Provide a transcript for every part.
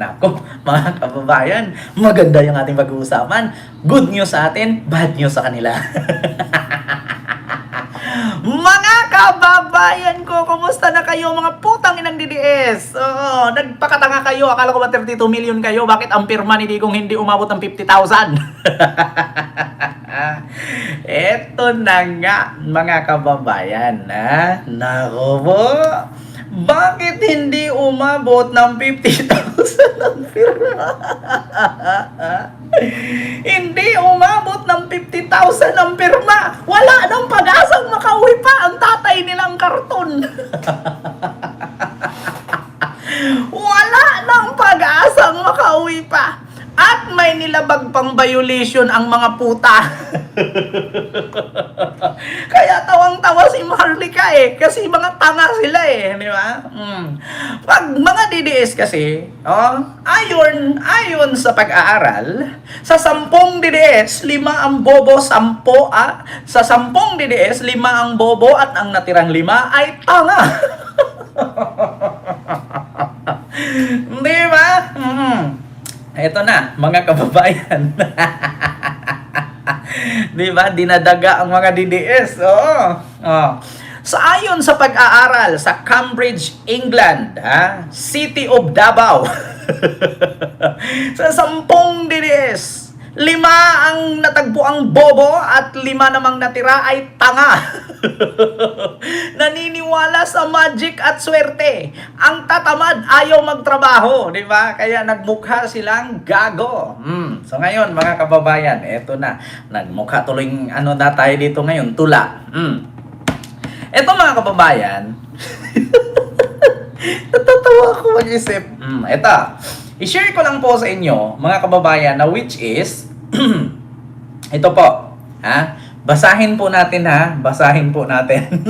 Nako, mga kababayan, maganda yung ating pag-uusapan. Good news sa atin, bad news sa kanila. Mga kababayan ko, kumusta na kayo mga putang inang DDS? Oo, nagpakatanga kayo. Akala ko ba 32 million kayo? Bakit ang pirma ni Digong hindi umabot ng 50,000? Eto na nga, mga kababayan. Nako po. Bakit hindi umabot ng 50,000 ang pirma? Hindi umabot ng 50,000 ang pirma. Wala nang pag-asang makauwi pa ang tatay nilang karton. Wala nang pag-asang makauwi pa. At may nilabag pang violation ang mga puta. Kaya tawang-tawa si Maharlika kasi mga tanga sila di ba? Pag mga DDS kasi, ayon sa pag-aaral, sa 10 DDS, 5 ang bobo, 10 sa 10 DDS, 5 ang bobo at ang natirang 5 ay tanga. Di ba? Ito na, mga kababayan. Di ba? Dinadaga ang mga DDS. So, ayon sa pag-aaral sa Cambridge, England, City of Davao, sa 10 DDS, 5 ang natagpo ang bobo at 5 namang natira ay tanga. Naniniwala sa magic at swerte. Ang tatamad ayaw magtrabaho, di ba? Kaya nagmukha silang gago. So ngayon, mga kababayan, eto na. Nagmukha tuloy na tayo dito ngayon, tula. Eto mga kababayan, natatawa ako mag-isip. Eto, i-share ko lang po sa inyo, mga kababayan, na which is, ito po, basahin po natin basahin po natin.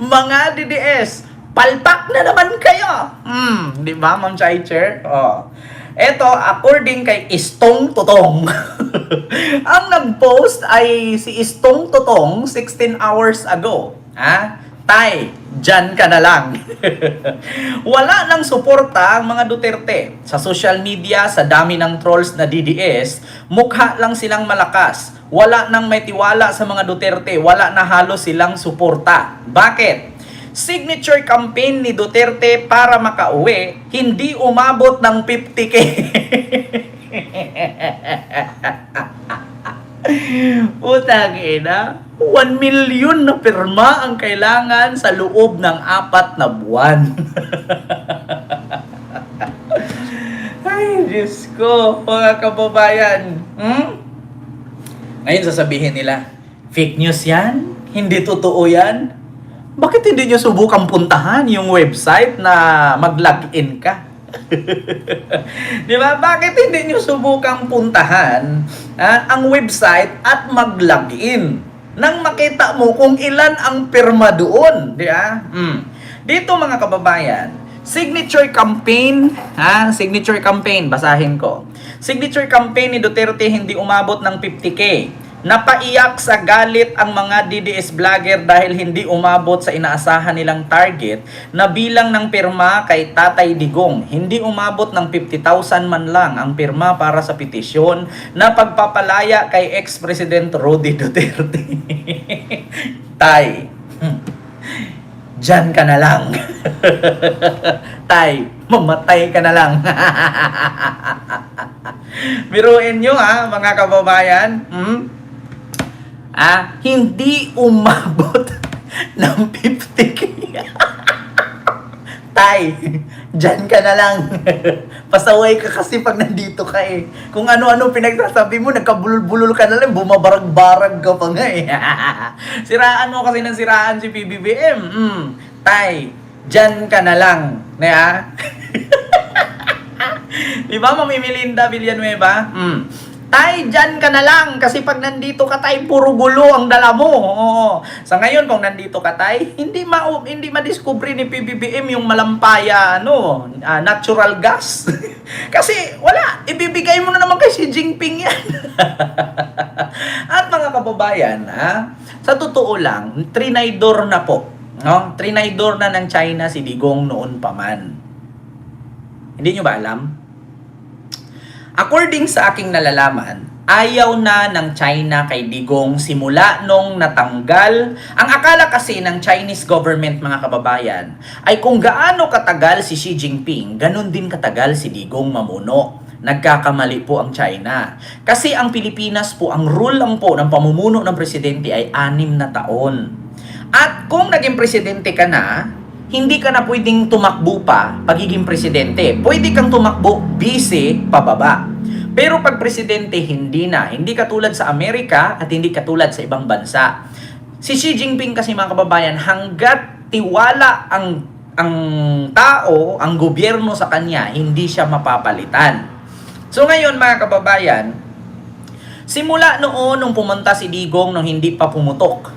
Mga DDS, palpak na naman kayo. Di ba, Ma'am Chaicher? Eto, according kay Istong Totong, ang nag-post ay si Istong Totong 16 hours ago. Tay, dyan ka na lang. Wala nang suporta ang mga Duterte. Sa social media, sa dami ng trolls na DDS, mukha lang silang malakas. Wala nang may tiwala sa mga Duterte. Wala na halos silang suporta. Bakit? Signature campaign ni Duterte para makauwi, hindi umabot ng 50K. Utang ina, 1 million na pirma ang kailangan sa loob ng 4 na buwan. Ay, Diyos ko, mga kababayan. Ngayon sasabihin nila, fake news yan? Hindi totoo yan? Bakit hindi nyo subukang puntahan yung website na mag-login ka? Di ba? Bakit hindi nyo subukang puntahan ang website at mag-login nang makita mo kung ilan ang pirma doon? Di ba? Dito mga kababayan, signature campaign, basahin ko. Signature campaign ni Duterte hindi umabot ng 50K. Napaiyak sa galit ang mga DDS vlogger dahil hindi umabot sa inaasahan nilang target na bilang ng pirma kay Tatay Digong. Hindi umabot ng 50,000 man lang ang pirma para sa petisyon na pagpapalaya kay ex-president Roddy Duterte. Tay, dyan ka na lang. Tay, mamatay ka na lang. Biruin nyo mga kababayan. Hindi umabot ng 50K. Tay, dyan ka na lang. Pasaway ka kasi pag nandito ka Kung ano-ano pinagsasabi mo, nagkabulol-bulol ka na lang, bumabarag-barag ka pa nga Siraan mo kasi ng siraan si PBBM. Tay, dyan ka na lang. Diba, Mami Melinda Villanueva? Tay, dyan ka na lang. Kasi pag nandito ka, tay, puro gulo ang dala mo. Sa ngayon, kung nandito ka, tay, hindi madiscover ni PBBM yung malampaya, natural gas. Kasi, wala. Ibibigay mo na naman kay Xi Jinping yan. At mga kababayan, sa totoo lang, trinaydor na po. Trinaydor na ng China si Digong noon pa man. Hindi nyo ba alam? According sa aking nalalaman, ayaw na ng China kay Digong simula nung natanggal. Ang akala kasi ng Chinese government, mga kababayan, ay kung gaano katagal si Xi Jinping, ganun din katagal si Digong mamuno. Nagkakamali po ang China. Kasi ang Pilipinas po, ang rule lang po ng pamumuno ng presidente ay 6 na taon. At kung naging presidente ka na, hindi ka na pwedeng tumakbo pa pagiging presidente. Pwede kang tumakbo vice pababa. Pero pag presidente, hindi na. Hindi katulad sa Amerika at hindi katulad sa ibang bansa. Si Xi Jinping kasi, mga kababayan, hanggat tiwala ang tao, ang gobyerno sa kanya, hindi siya mapapalitan. So ngayon, mga kababayan, simula noon nung pumunta si Digong nung hindi pa pumutok,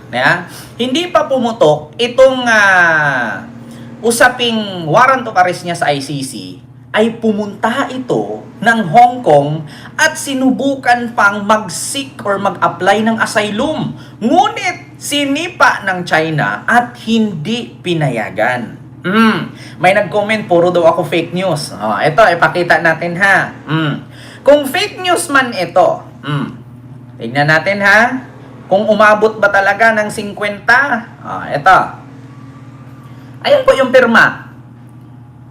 hindi pa pumutok itong usaping warrant of arrest niya sa ICC, ay pumunta ito ng Hong Kong at sinubukan pang mag-seek or mag-apply ng asylum. Ngunit sinipa ng China at hindi pinayagan. May nag-comment, puro daw ako fake news. Ito, ipakita natin ha. Kung fake news man ito, tignan natin ha. Kung umabot ba talaga ng 50? Ito. Ayan po yung pirma.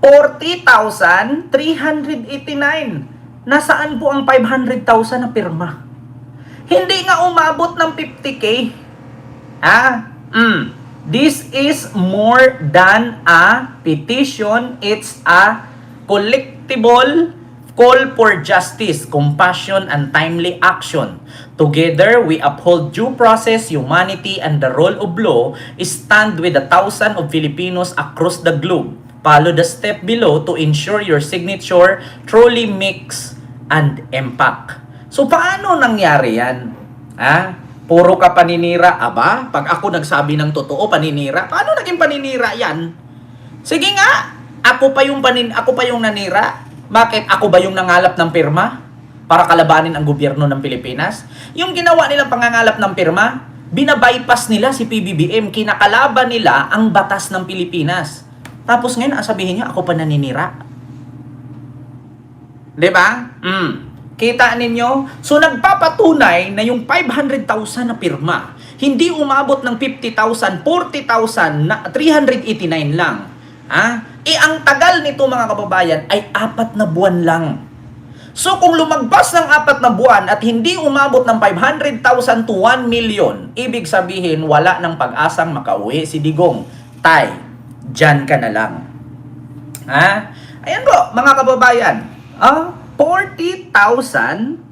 40,389. Nasaan po ang 500,000 na pirma? Hindi nga umabot ng 50K. This is more than a petition. It's a collectible call for justice, compassion, and timely action. Together, we uphold due process, humanity, and the rule of law, stand with 1,000 of Filipinos across the globe. Follow the step below to ensure your signature truly makes an impact. So, paano nangyari yan? Puro ka paninira, aba? Pag ako nagsabi ng totoo, paninira? Paano naging paninira yan? Sige nga, ako pa yung nanira. Bakit? Ako ba yung nangalap ng pirma para kalabanin ang gobyerno ng Pilipinas? Yung ginawa nilang pangangalap ng pirma, binabypass nila si PBBM, kinakalaban nila ang batas ng Pilipinas. Tapos ngayon, sabihin niya, ako pa naninira. Diba? Kita ninyo? So, nagpapatunay na yung 500,000 na pirma, hindi umabot ng 50,000, 40,000, 389 lang. Ang tagal nito, mga kababayan, ay 4 na buwan lang. So, kung lumagpas ng 4 na buwan at hindi umabot ng 500,000 to 1 million, ibig sabihin, wala ng pag-asang makauwi si Digong. Tay, dyan ka na lang. Ayan po, mga kababayan. 40,389.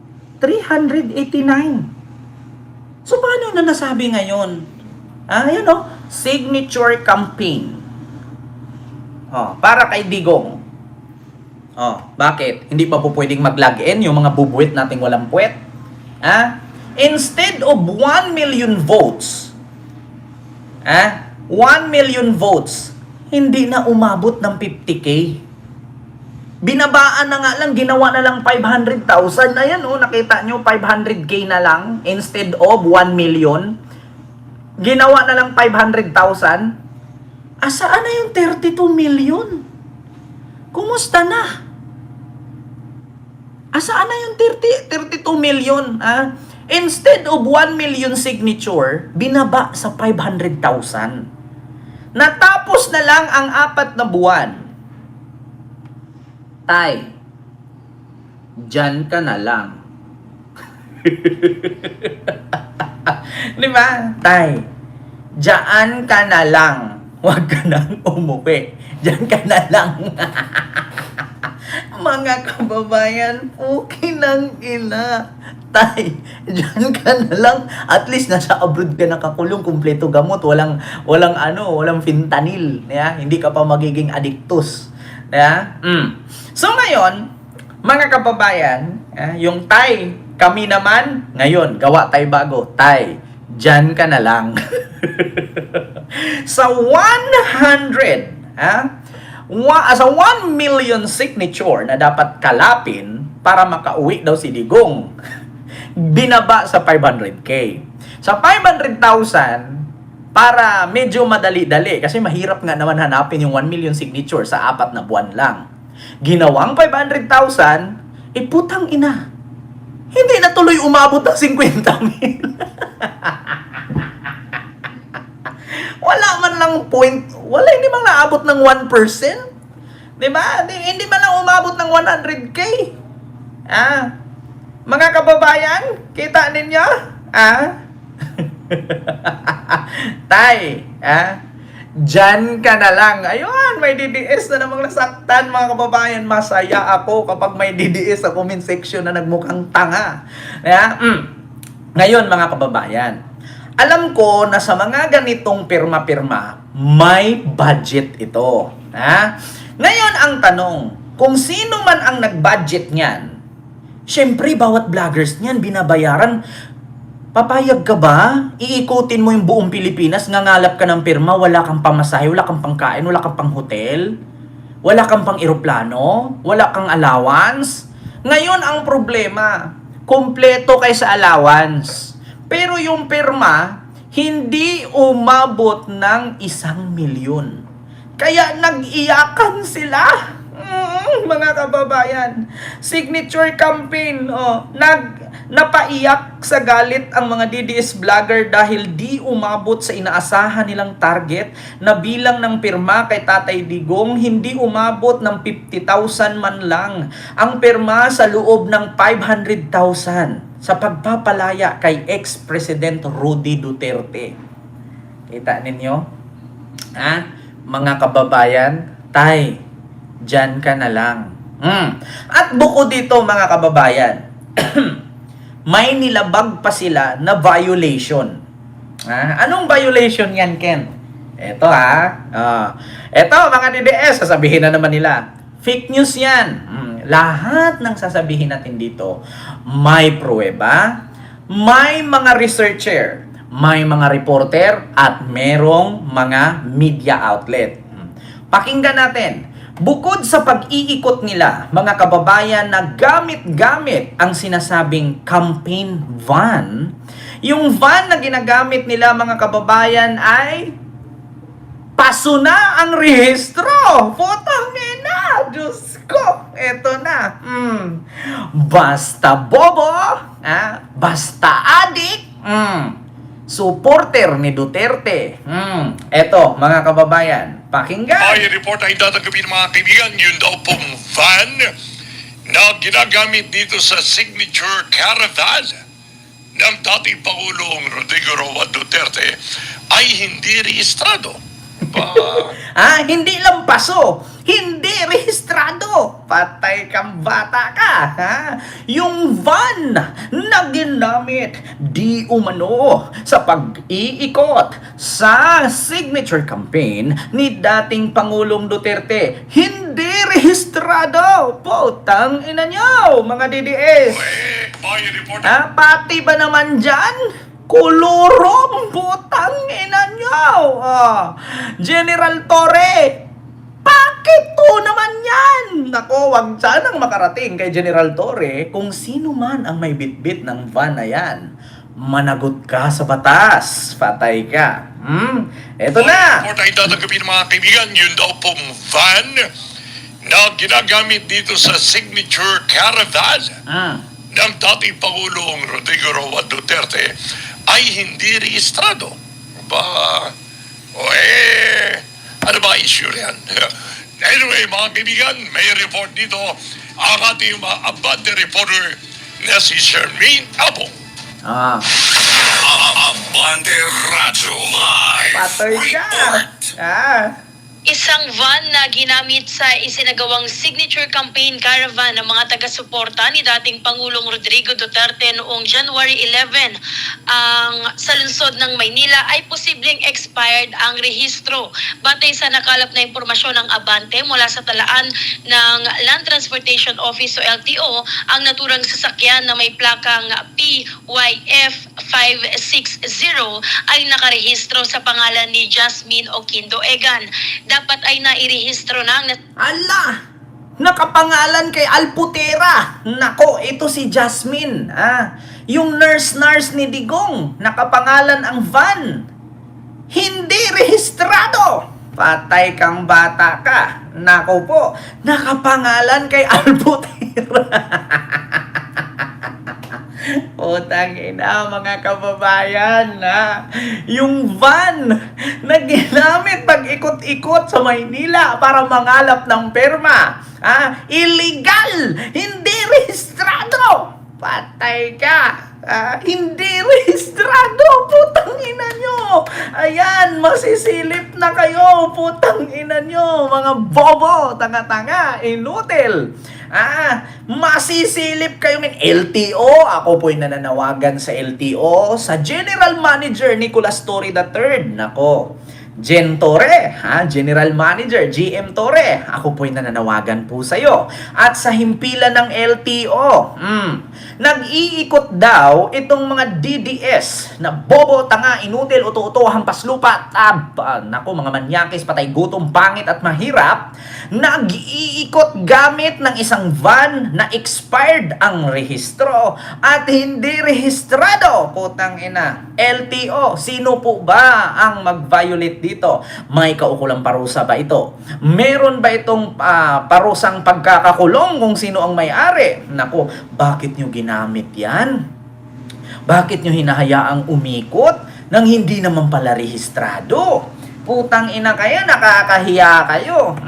So, paano na nasabi ngayon? Ayan o, signature campaign. Para kay Digong. Bakit? Hindi pa po pwedeng mag-login yung mga bubuwit nating walang puwet? Instead of 1 million votes, 1 million votes, hindi na umabot ng 50K. Binabaan na nga lang, ginawa na lang 500,000. Ayan nakita nyo, 500K na lang instead of 1 million. Ginawa na lang 500,000. Asaan na yung 32 million? Kumusta na? Asaan na yung 32 million? Instead of 1 million signature, binaba sa 500,000. Natapos na lang ang 4 na buwan. Tay, dyan ka na lang. Di ba? Tay, dyan ka na lang. Huwag ka nang umuwi. Diyan ka na lang. Mga kababayan, okay lang ina. Tay, diyan ka na lang. At least nasa abroad ka nakakulong, kumpleto gamot, walang fentanyl, Hindi ka pa magiging addictus. So ngayon, mga kababayan, yung Tay, kami naman, ngayon, gawa tayo bago. Tay, diyan ka na lang. Sa 100, sa 1 million signature na dapat kalapin para makauwi daw si Digong, binaba sa 500K. Sa 500,000, para medyo madali-dali, kasi mahirap nga naman hanapin yung 1 million signature sa 4 na buwan lang. Ginawang 500,000, putang ina. Hindi na tuloy umabot ng 50,000. Wala man lang hindi man naabot ng 1%. Diba? Hindi man lang umabot ng 100K. Mga kababayan, kita ninyo? Tay, dyan ka na lang. Ayun, may DDS na namang nasaktan, mga kababayan. Masaya ako kapag may DDS sa comment section na nagmukhang tanga. Ngayon, mga kababayan, alam ko na sa mga ganitong pirma-pirma, may budget ito. Ngayon, ang tanong, kung sino man ang nag-budget niyan, syempre, bawat vloggers niyan, binabayaran. Papayag ka ba? Iikutin mo yung buong Pilipinas, ngangalap ka ng pirma, wala kang pamasahe, wala kang pangkain, wala kang pang hotel, wala kang pang eroplano, wala kang allowance. Ngayon, ang problema, kumpleto kay sa allowance. Pero yung pirma, hindi umabot ng 1,000,000. Kaya nag-iyakan sila. Mga kababayan, signature campaign, napaiyak sa galit ang mga DDS vlogger dahil di umabot sa inaasahan nilang target na bilang ng pirma kay Tatay Digong. Hindi umabot ng 50,000 man lang ang pirma sa loob ng 500,000 sa pagpapalaya kay ex-President Rudy Duterte. Kita ninyo? Mga kababayan, tay, dyan ka na lang. At bukod dito, mga kababayan, may nilabag pa sila na violation. Anong violation yan, Ken? Ito Ito, mga DDS, sasabihin na naman nila, fake news yan. Lahat ng sasabihin natin dito, may pruweba, may mga researcher, may mga reporter, at merong mga media outlet. Pakinggan natin. Bukod sa pag-iikot nila, mga kababayan, na gamit-gamit ang sinasabing campaign van, yung van na ginagamit nila, mga kababayan, ay paso na ang rehistro. Putang ina, Diyos ko, eto na. Basta bobo, basta adik, supporter ni Duterte. Eto, mga kababayan, pakinggan. May report ay tatanggapin ng mga kaibigan, yun daw pong van na ginagamit dito sa signature caravan ng dating Pangulong Rodrigo Roa Duterte ay hindi rehistrado. Hindi lang paso, hindi rehistrado. Patay kang bata ka, Yung van na ginamit di umano sa pag-iikot sa signature campaign ni dating Pangulong Duterte, hindi rehistrado. Putang ina nyo, mga DDS. May report Pati ba naman dyan? Kulurong, putang ina nyo. General Torre, bakit to naman yan? Nako, wag sanang makarating kay General Torre kung sino man ang may bitbit ng van na yan. Managot ka sa batas. Patay ka. Eto na. Report ay tatanggapin ng mga kaibigan, yun daw pong van na ginagamit dito sa signature caravan ng dating Pangulong Rodrigo Roa Duterte ay hindi rehistrado. Ano ba issue yan? Anyway, mga kaibigan, may report dito ang ating mga abante reporter na si Shermaine Abong. Abante Radyo Live Patay ka. Report. Isang van na ginamit sa isinagawang signature campaign caravan ng mga taga-suporta ni dating Pangulong Rodrigo Duterte noong January 11 sa lungsod ng Maynila ay posibleng expired ang rehistro. Batay sa nakalap na impormasyon ng Abante mula sa talaan ng Land Transportation Office o LTO, ang naturang sasakyan na may plakang PYF 560 ay nakarehistro sa pangalan ni Jasmine Oquindo Egan. Dapat ay nairehistro na ang nakapangalan kay Alputera. Nako, ito si Jasmine. Yung nurse ni Digong. Nakapangalan ang van. Hindi rehistrado. Patay kang bata ka. Nako po, nakapangalan kay Albutera. Utang ina, mga kababayan, ha? Yung van na ginamit pag-ikot-ikot sa Maynila para mangalap ng perma, ha? Illegal! Hindi rehistrado! Patay ka! Hindi rehistrado! Putang ina nyo! Ayan, masisilip na kayo! Putang ina nyo! Mga bobo! Tanga-tanga! Inutil! Masisilip kayo ng LTO. Ako po'y nananawagan sa LTO, sa General Manager Nicolas Torre III. Nako, Gen Torre, General Manager GM Torre, ako po'y nananawagan po sa'yo. At sa himpilan ng LTO, nag-iikot daw itong mga DDS na bobo, tanga, inutil, uto-uto, hampas lupa, nako, mga manyakis, patay gutom, pangit at mahirap. Nag-iikot gamit ng isang van na expired ang rehistro at hindi rehistrado. Putang ina. LTO, sino po ba ang mag-violate dito? May kaukulang parusa ba ito? Meron ba itong parusang pagkakakulong kung sino ang may-ari? Naku, bakit nyo ginamit yan? Bakit nyo hinahayaang umikot nang hindi naman pala rehistrado? Putang ina kayo, nakakahiya kayo.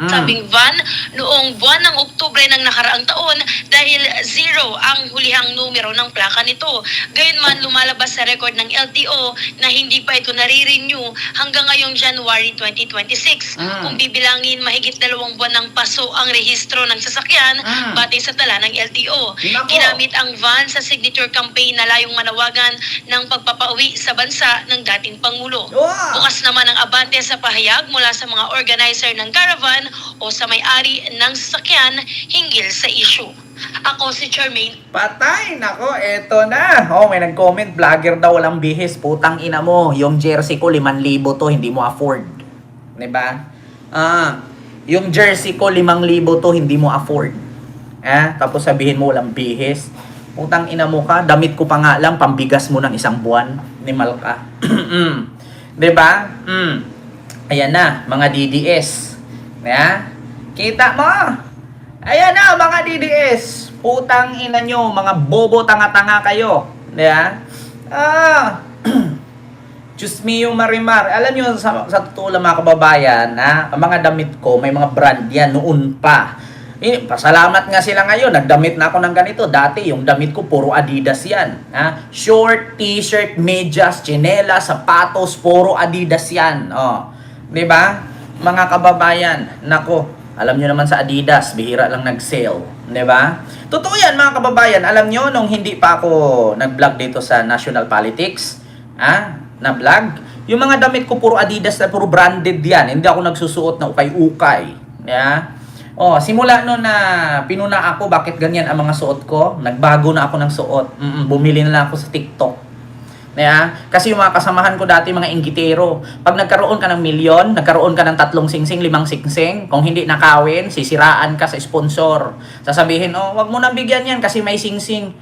Sabing van noong buwan ng Oktubre ng nakaraang taon dahil 0 ang hulihang numero ng plaka nito. Gayunman lumalabas sa record ng LTO na hindi pa ito nare-renew hanggang ngayong January 2026. Kung bibilangin, mahigit 2 buwan ng paso ang rehistro ng sasakyan batay sa tala ng LTO. Nako. Ginamit ang van sa signature campaign na layong manawagan ng pagpapauwi sa bansa ng dating Pangulo. Wow. Bukas naman ang abante sa pahayag mula sa mga organizer ng caravan o sa may-ari ng sasakyan hinggil sa issue. Ako si Charmaine. Patay! Nako, eto na. Oh, may nag-comment, vlogger daw walang bihis. Putang ina mo, yung jersey ko 5,000 to, hindi mo afford. Diba? Yung jersey ko 5,000 to, hindi mo afford. Tapos sabihin mo walang bihis. Putang ina mo ka, damit ko pa nga lang, pambigas mo ng isang buwan. Nimal ka. Diba? Ayan na, mga DDS. Kita mo? Ayan na, mga DDS. Putang ina nyo, mga bobo, tanga-tanga kayo. Diyos me yung marimar. Alam nyo, sa totoo lang mga kababayan, ang mga damit ko, may mga brand yan noon pa. Pasalamat nga sila ngayon, nagdamit na ako ng ganito. Dati, yung damit ko, puro Adidas yan. Short, t-shirt, medyas, tsinelas, sapatos, puro Adidas yan. Diba? Mga kababayan, nako, alam nyo naman sa Adidas, bihira lang nag-sale. Diba? Totoo yan mga kababayan. Alam nyo, nung hindi pa ako nag-vlog dito sa National Politics, na vlog, yung mga damit ko puro Adidas na puro branded yan. Hindi ako nagsusuot na ukay-ukay. Simula no na pinuna ako bakit ganyan ang mga suot ko, nagbago na ako ng suot. Bumili na lang ako sa TikTok. Kasi yung mga kasamahan ko dati, mga inggitero, pag nagkaroon ka ng 1,000,000, nagkaroon ka ng 3 singsing, 5 singsing, kung hindi nakawin, sisiraan ka sa sponsor. Sasabihin, wag mo nang bigyan yan kasi may singsing.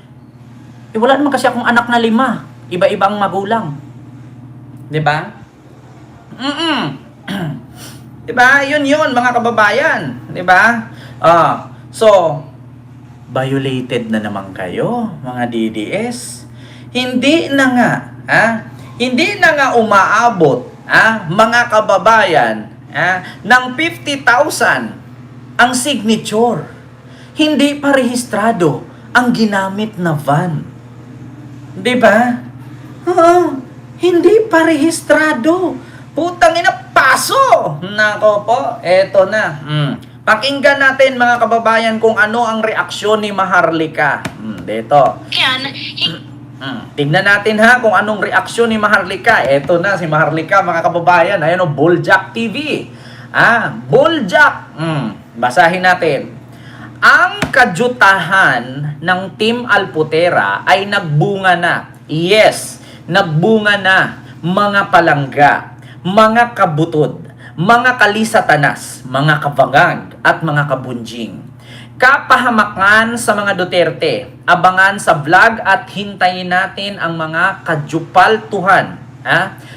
Wala naman kasi akong anak na 5. Iba-ibang magulang. Diba? Diba? Yun, mga kababayan. Diba? So, violated na naman kayo, mga DDS. Hindi na nga umaabot, mga kababayan, ng 50,000 ang signature. Hindi pa rehistrado ang ginamit na van. Diba? Hindi pa rehistrado. Putang ina, paso! Nako po, eto na. Pakinggan natin mga kababayan kung ano ang reaksyon ni Maharlika. Dito. Tignan natin kung anong reaksyon ni Maharlika. Eto na si Maharlika mga kababayan. Ayan Bulljack TV. Bulljack. Basahin natin. Ang kajutahan ng Team Albutera ay nagbunga na. Yes, nagbunga na mga palangga, mga kabutod, mga kalisatanas, mga kabangag at mga kabunjing. Kapahamakan sa mga Duterte, abangan sa vlog at hintayin natin ang mga kajupaltuhan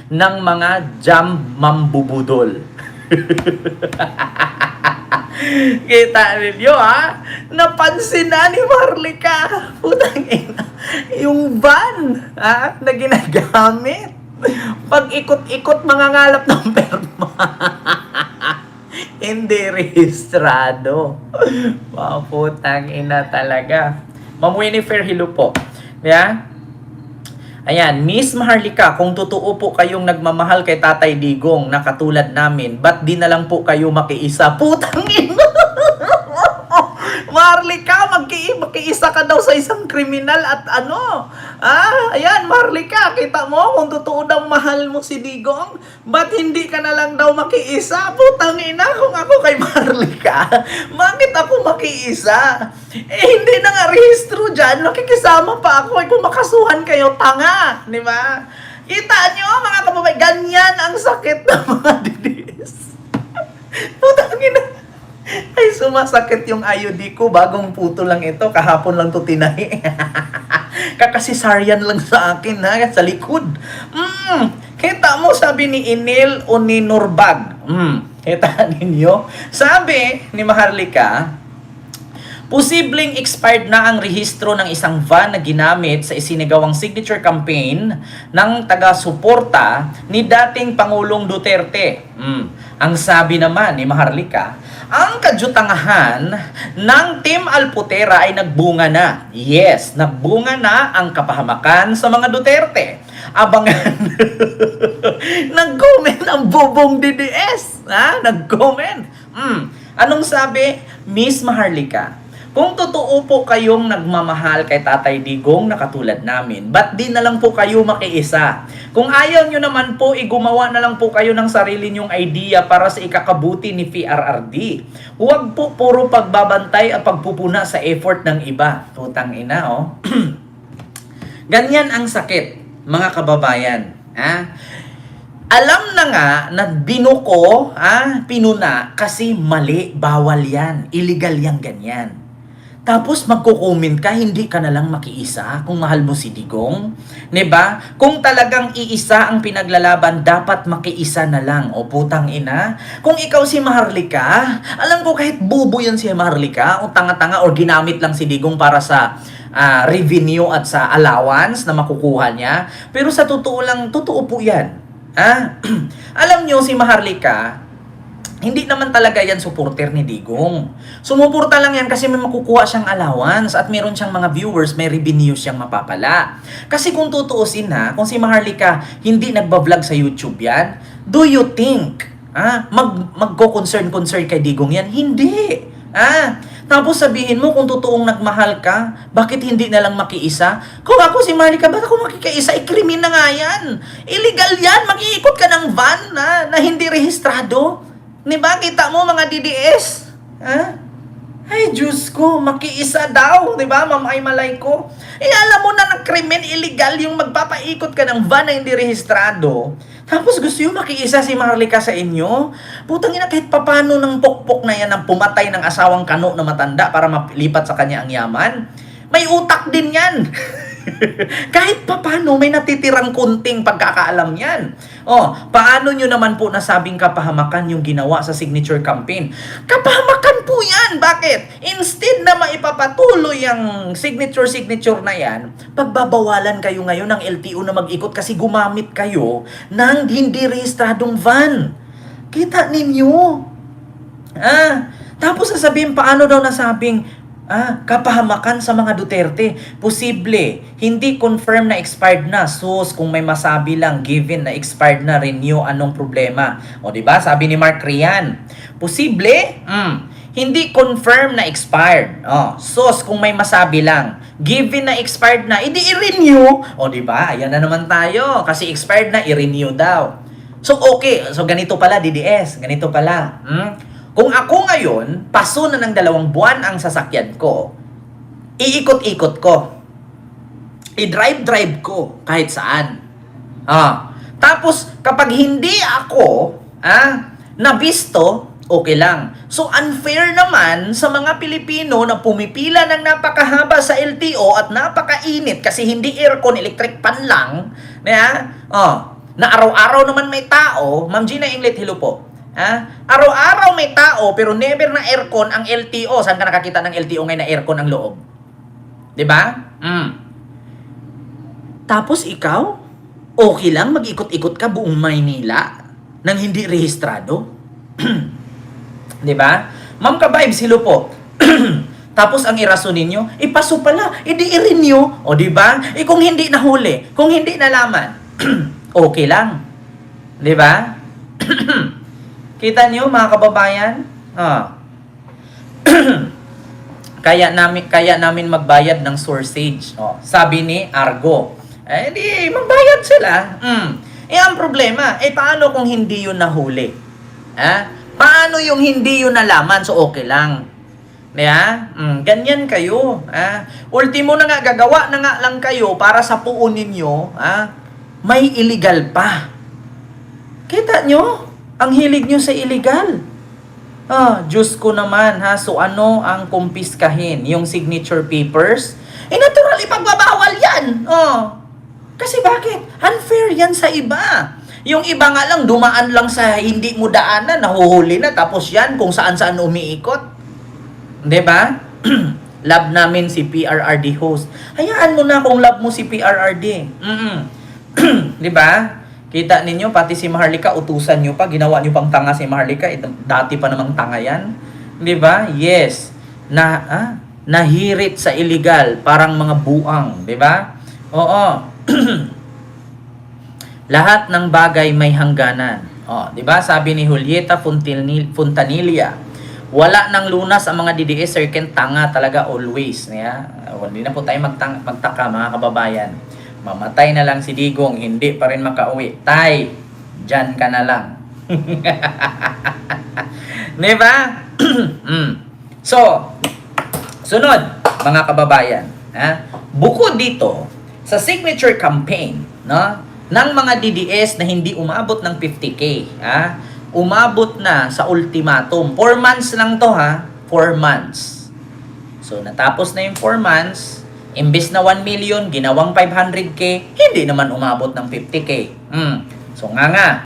ng mga jam mambubudol. Kita ninyo napansin na ni Marlica, putang ina, yung van na ginagamit pag ikot-ikot mga ngalap ng perma. Hindi rehistrado. Wow, putang ina talaga. Ma'am Winifred, hello po. Ayan, Miss Maharlika, kung totoo po kayong nagmamahal kay Tatay Digong na katulad namin, ba't di na lang po kayo makiisa? Putang ina! Maharlika, makiisa ka daw sa isang kriminal at ano? Ayan, Maharlika, kita mo kung totoo daw mahal mo si Digong, ba't hindi ka na lang daw makiisa? Putang ina, kung ako kay Maharlika, bakit ako makiisa? Hindi na nga rehistro dyan, makikisama pa ako. Kung makasuhan kayo, tanga, di ba? Kita nyo, mga kababay, ganyan ang sakit ng mga DDS. Putang ina. Ay, sumasakit yung IUD ko. Bagong puto lang ito. Kahapon lang to tinahi. Kakasisaryan lang sa akin, sa likod. Kita mo, sabi ni Inil o ni Nurbag. Kita ninyo? Sabi ni Maharlika, posibleng expired na ang rehistro ng isang van na ginamit sa isinagawang signature campaign ng taga-suporta ni dating Pangulong Duterte. Ang sabi naman ni Maharlika, ang kajutangahan ng Team Alputera ay nagbunga na. Yes, nagbunga na ang kapahamakan sa mga Duterte. Abangan. Nag-comment ang bobong DDS. Nag-comment. Anong sabi? Miss Maharlika, kung totoo po kayong nagmamahal kay Tatay Digong na katulad namin, ba't di na lang po kayo makiisa? Kung ayaw nyo naman po, gumawa na lang po kayo ng sarili nyong idea para sa ikakabuti ni PRRD. Huwag po puro pagbabantay at pagpupuna sa effort ng iba. Putang ina, Ganyan ang sakit, mga kababayan. Alam na nga na binuko, pinuna, kasi mali, bawal yan. Illegal yang ganyan. Tapos magko-comment ka, hindi ka na lang makiisa kung mahal mo si Digong. 'Di ba? Kung talagang iisa ang pinaglalaban, dapat makiisa na lang. O putang ina. Kung ikaw si Maharlika, alam ko kahit bubo yan si Maharlika, o tanga-tanga, o ginamit lang si Digong para sa revenue at sa allowance na makukuha niya. Pero sa totoo lang, totoo po yan. Alam nyo si Maharlika, hindi naman talaga yan supporter ni Digong. Sumuporta lang yan kasi may makukuha siyang allowance at meron siyang mga viewers, may revenue siyang mapapala. Kasi kung tutuusin kung si Maharlika hindi nagbablog sa YouTube yan, do you think magko-concern kay Digong yan? Hindi. Tapos sabihin mo kung totoong nagmahal ka, bakit hindi na lang makiisa? Kung ako si Maharlika, ba't ako makikiisa? Krimen na nga yan. Illegal yan. Mag-iikot ka ng van na hindi rehistrado. Diba? Kita mo mga DDS? Ay, Diyos ko, makiisa daw. Diba? Mamay malay ko. Alam mo na krimen, illegal yung magpapaikot ka ng van na hindi rehistrado. Tapos gusto yung makiisa si Maharlika sa inyo? Putang ina, kahit papano ng pokpok na yan ang pumatay ng asawang kano na matanda para malipat sa kanya ang yaman. May utak din yan. Kahit papano, may natitirang kunting pagkakaalam yan. Paano nyo naman po nasabing kapahamakan yung ginawa sa signature campaign? Kapahamakan po yan! Bakit? Instead na maipapatuloy yung signature na yan, pagbabawalan kayo ngayon ng LTO na mag-ikot kasi gumamit kayo ng hindi rehistradong van. Kita ninyo? Tapos sasabihin, paano daw nasabing kapahamakan sa mga Duterte? Posible, hindi confirm na expired na. Sus, kung may masabi lang, given na expired na, renew, anong problema? O diba, sabi ni Mark Rian, posible, hindi confirm na expired. Sus, kung may masabi lang, given na expired na, hindi i-renew. O diba, ayan na naman tayo, kasi expired na, i-renew daw. So okay, so ganito pala DDS, ganito pala. Kung ako ngayon, paso na ng 2 buwan ang sasakyan ko, iikot-ikot ko. I-drive ko kahit saan. Tapos, kapag hindi ako nabisto, okay lang. So, unfair naman sa mga Pilipino na pumipila ng napakahaba sa LTO at napakainit kasi hindi aircon, electric pan lang. na araw-araw naman may tao, Ma'am Gina Inglet, hello po. Araw-araw may tao, pero never na aircon ang LTO. Saan ka nakakita ng LTO ngayon na aircon ang loob? 'Di ba? Tapos ikaw, okay lang mag-ikot-ikot ka buong Maynila nang hindi rehistrado? 'Di ba? Ma'am Ka-Vibes, hello po. Tapos ang irason ninyo, paso pala, i-renew. O 'di ba? Kung hindi nahuli, kung hindi nalaman, okay lang. 'Di ba? Kita niyo mga kababayan? Kaya namin magbayad ng sourcage. Sabi ni Argo. Di magbayad sila. Ang problema, paano kung hindi yun nahuli? Paano yung hindi yun nalaman? So okay lang. Ganyan kayo. Ultimo na nga, gagawa na nga lang kayo para sa puon ninyo, may illegal pa. Kita nyo? Ang hilig nyo sa illegal. Diyos ko naman, So ano ang kumpiskahin? Yung signature papers? Natural, ipagbabawal yan. Kasi bakit? Unfair yan sa iba. Yung iba nga lang, dumaan lang sa hindi mo daanan, nahuhuli na, tapos yan, kung saan-saan umiikot. 'Di ba? Love namin si PRRD host. Hayaan mo na kung love mo si PRRD. 'Di ba? Kita ninyo, pati si Maharlika, utusan nyo pa, ginawa nyo pang tanga si Maharlika, dati pa namang tanga yan. 'Di ba? Yes. Nahirit sa illegal, parang mga buang, 'di ba? Oo. Lahat ng bagay may hangganan. 'Di ba? Sabi ni Julieta Fontanilla, wala nang lunas ang mga DDS circuit, tanga talaga always. Hindi na po tayo magtaka mga kababayan. Mamatay na lang si Digong, hindi pa rin makauwi. Tay, dyan ka na lang. Diba? So, sunod, mga kababayan. Bukod dito, sa signature campaign, ng mga DDS na hindi umabot ng 50K, umabot na sa ultimatum. 4 months lang to 4 months. So, natapos na yung 4 months, imbes na 1 million, ginawang 500K, hindi naman umabot ng 50K. So nga,